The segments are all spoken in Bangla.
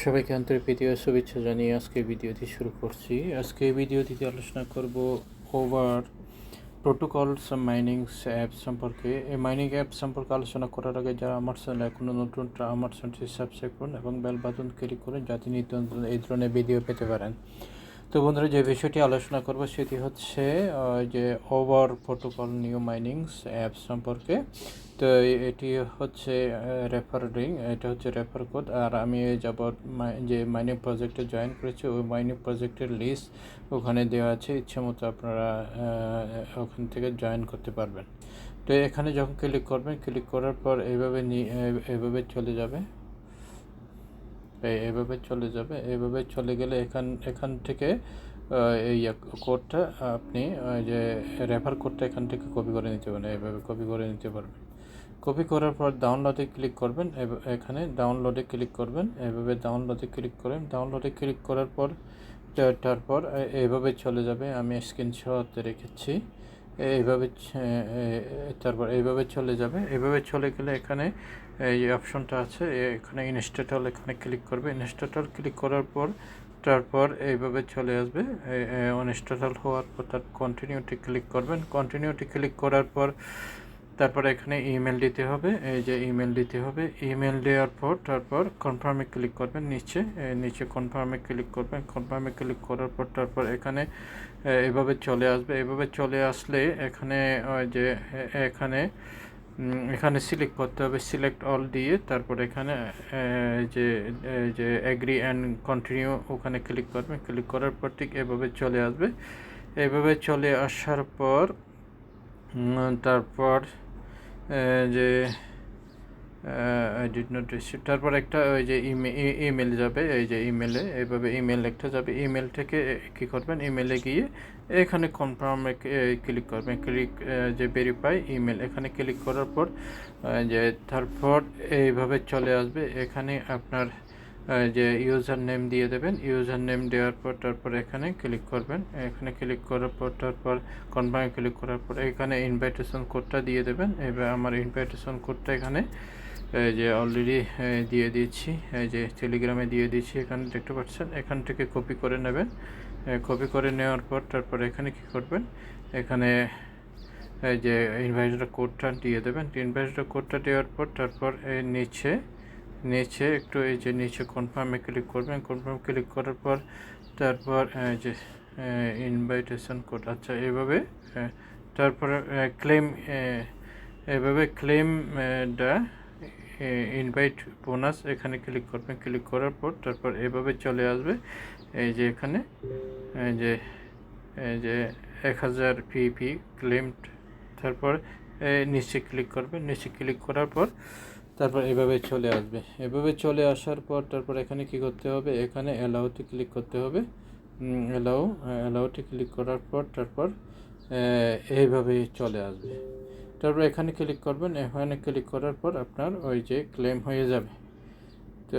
সবাইকে আন্তরিক ভিডিও শুভেচ্ছা জানিয়ে আজকে ভিডিওটি শুরু করছি। আজকে ভিডিওটিতে আলোচনা করব ওভার প্রোটোকলস মাইনিংস অ্যাপ সম্পর্কে। এই মাইনিং অ্যাপ সম্পর্কে আলোচনা করার আগে যারা আমার চ্যানেল এখনও নতুন আমার চ্যানেলটি সাবস্ক্রাইব করুন এবং বেল বাটন ক্লিক করুন যাতে নিত্য নতুন এই ধরনের ভিডিও পেতে পারেন। তো বন্ধুরা, যে বিষয়টি আলোচনা করব সেটি হচ্ছে যে ওভার প্রোটোকল নিউ মাইনিংস অ্যাপ সম্পর্কে। তো এটি হচ্ছে এটা হচ্ছে রেফার কোড। আর আমি যাবত যে মাইনিং প্রজেক্টে জয়েন করেছি ওই মাইনিং প্রজেক্টের লিস্ট ওখানে দেওয়া আছে, ইচ্ছে মতো আপনারা ওখান থেকে জয়েন করতে পারবেন। তো এখানে যখন ক্লিক করবেন, ক্লিক করার পর এইভাবে চলে যাবে, এভাবে চলে গেলে এখান থেকে এই কোডটা আপনি যে রেফার কোডটা এখান থেকে কপি করে নিতে পারবেন। এইভাবে কপি করে নিতে পারবেন। কপি করার পর ডাউনলোডে ক্লিক করবেন। এখানে ডাউনলোডে ক্লিক করবেন। এভাবে ডাউনলোডে ক্লিক করেন। ডাউনলোডে ক্লিক করার পর তারপর এইভাবে চলে যাবে। আমি স্ক্রিনশট রেখেছি। এইভাবে তারপর এইভাবে চলে যাবে। এইভাবে চলে গেলে এখানে এই অপশনটা আছে, এখানে ইনস্টল, এখানে ক্লিক করবে। ইনস্টল ক্লিক করার পর তারপর এইভাবে চলে আসবে। ইনস্টল হওয়ার পর তার কন্টিনিউটি ক্লিক করবেন। কন্টিনিউটি ক্লিক করার পর তারপর এখানে ইমেল দিতে হবে। এই যে ইমেল দিতে হবে। ইমেল দেওয়ার পর তারপর কনফার্মে ক্লিক করবেন। নিচে কনফার্মে ক্লিক করবেন। কনফার্মে ক্লিক করার পর তারপর এখানে এভাবে চলে আসবে। এভাবে চলে আসলে এখানে যে এখানে এখানে সিলেক্ট করতে হবে। সিলেক্ট অল দিয়ে তারপর এখানে যে যে এগ্রি অ্যান্ড কন্টিনিউ ওখানে ক্লিক করবেন। ক্লিক করার পর ঠিক এভাবে চলে আসবে। এভাবে চলে আসার পর তারপর যে আই ডিড নট রিসিভ, তারপর একটা ওই যে ইমেল যাবে। এই যে ইমেলে এইভাবে ইমেল একটা যাবে। ইমেল থেকে কী করবেন, ইমেলে গিয়ে এখানে কনফার্মে ক্লিক করবেন। যে ভেরিফাই ইমেল এখানে ক্লিক করার পর যে তারপর এইভাবে চলে আসবে। এখানে আপনার যে ইউজার নেম দিয়ে দেবেন। ইউজার নেম দেওয়ার পর তারপর এখানে ক্লিক করবেন। এখানে ক্লিক করার পর তারপর কনফার্মে ক্লিক করার পর এখানে ইনভাইটেশন কোডটা দিয়ে দেবেন। এবার আমার ইনভাইটেশন কোডটা এখানে এই যে অলরেডি দিয়ে দিয়েছি, এই যে টেলিগ্রামে দিয়ে দিয়েছি, এখানে দেখতে পাচ্ছেন। এখান থেকে কপি করে নেবেন। কপি করে নেওয়ার পর তারপর এখানে কি করবেন, এখানে এই যে ইনভাইটেশন কোডটা দিয়ে দেবেন। ইনভাইটেশন কোডটা দেওয়ার পর তারপর এই নিচে একটু এই যে নিচে কনফার্মে ক্লিক করবেন। কনফার্ম ক্লিক করার পর তারপর যে ইনভাইটেশন কোড, আচ্ছা এইভাবে তারপরে ক্লেমটা ইনভাইট বোনাস এখানে ক্লিক করবেন। ক্লিক করার পর তারপর এভাবে চলে আসবে। এই যে এখানে এই যে 1000 পিপি ক্লেমড, তারপর নিচে ক্লিক করবেন। নিচে ক্লিক করার পর তারপর এভাবে চলে আসবে। এভাবে চলে আসার পর তারপর এখানে কি করতে হবে, এখানে অ্যালাউতে ক্লিক করতে হবে। অ্যালাউতে ক্লিক করার পর তারপর এইভাবে চলে আসবে। তারপর এখানে ক্লিক করবেন। এখানে ক্লিক করার পর আপনার ওই যে ক্লেম হয়ে যাবে। তো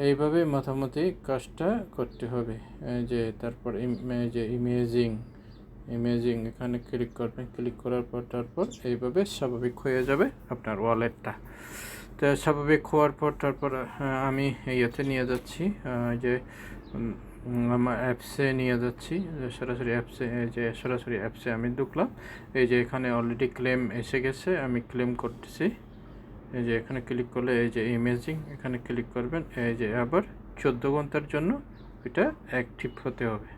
এইভাবে মোটামুটি কাজটা করতে হবে। যে তারপর যে ইমেজিং এখানে ক্লিক করবেন। ক্লিক করার পর তারপর এইভাবে স্বাভাবিক হয়ে যাবে আপনার ওয়ালেটটা। তো স্বাভাবিক হওয়ার পর তারপর আমি ইয়েতে নিয়ে যাচ্ছি, যে আমার অ্যাপসে নিয়ে যাচ্ছি। সরাসরি অ্যাপসে আমি ঢুকলাম। এই যে এখানে অলরেডি ক্লেম এসে গেছে, আমি ক্লেম করতেছি। এই যে এখানে ক্লিক করলে এই যে ইমেজিং এখানে ক্লিক করবেন। এই যে আবার 14 ঘন্টার জন্য এটা অ্যাক্টিভ হতে হবে।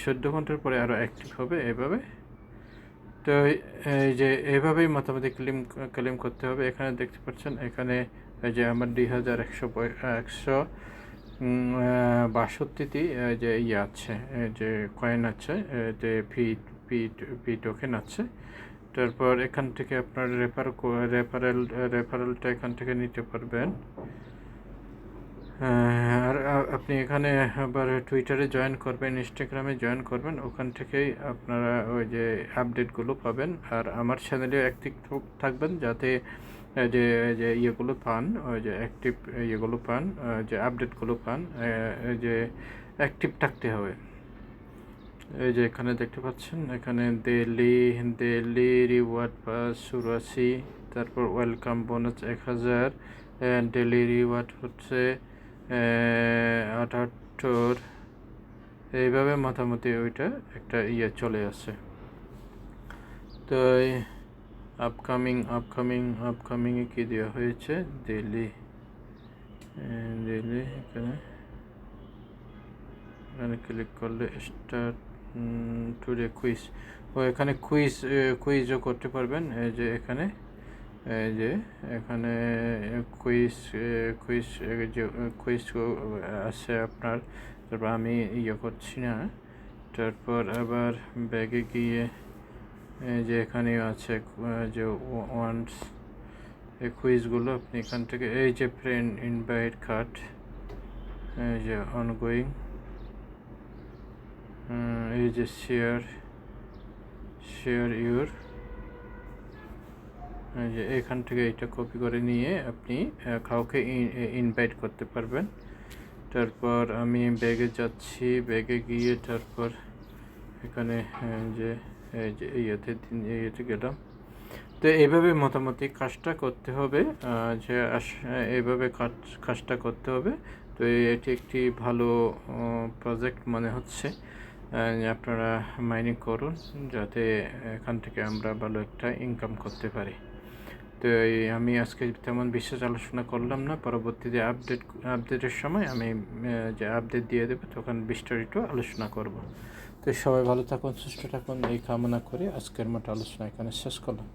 14 ঘন্টার পরে আরও অ্যাক্টিভ হবে এভাবে। তো এই যে এইভাবেই মোটামুটি ক্লেম করতে হবে। এখানে দেখতে পাচ্ছেন, এখানে এই যে আমার 2162টি যে ইয়ে আছে, যে কয়েন আছে, যে পি টোকেন আছে। তারপর এখান থেকে আপনার রেফারেলটা এখান থেকে নিতে পারবেন। আর আপনি এখানে আবার টুইটারে জয়েন করবেন, ইনস্টাগ্রামে জয়েন করবেন, ওখান থেকেই আপনারা ওই যে আপডেটগুলো পাবেন। আর আমার চ্যানেলে অ্যাক্টিভ থাকবেন যাতে যে যে ইয়েগুলো পান, ওই যে অ্যাক্টিভ ইয়েগুলো পান, যে আপডেটগুলো পান। যে অ্যাক্টিভ থাকতে হবে। এই যে এখানে দেখতে পাচ্ছেন, এখানে ডেলি রিওয়ার্ড পাস 84, তারপর ওয়েলকাম বোনাস 1000, ডেলি রিওয়ার্ড হচ্ছে 78 এইভাবে মোটামুটি ওইটা একটা চলে আসে। তো আপকামিংয়ে কী দেওয়া হয়েছে, দিল্লি এখানে ক্লিক করলে স্টার্ট টুডে কুইজ, এখানে কুইজও করতে পারবেন। এই যে এখানে কুইজ আছে আপনার। তারপর আমি করছি না। তারপর আবার ব্যাগে গিয়ে যে এখানে আছে যে ওয়ান্স এই কুইজগুলো আপনি এখান থেকে এই যে ফ্রেন্ড ইনভাইট কার্ড, এই যে অনগোয়িং, এই যে শেয়ার ইউর, যে এখান থেকে এটা কপি করে নিয়ে আপনি কাউকে ইনভাইট করতে পারবেন। তারপর আমি ব্যাগে যাচ্ছি, ব্যাগে গিয়ে তারপর এখানে যে এই যে ইয়েতে গেলাম। তো এইভাবে মোটামুটি কাজটা করতে হবে, যে এইভাবে কাজটা করতে হবে। তো এটি একটি ভালো প্রজেক্ট মনে হচ্ছে। আপনারা মাইনিং করুন, যাতে এখান থেকে আমরা ভালো একটা ইনকাম করতে পারি। তো আমি আজকে তেমন বিশেষ আলোচনা করলাম না, পরবর্তীতে আপডেটের সময় আমি যে আপডেট দিয়ে দেবো তখন বিস্তারিত আলোচনা করব। তো সবাই ভালো থাকুন, সুস্থ থাকুন এই কামনা করে আজকের মতো আলোচনা এখানে শেষ করলাম।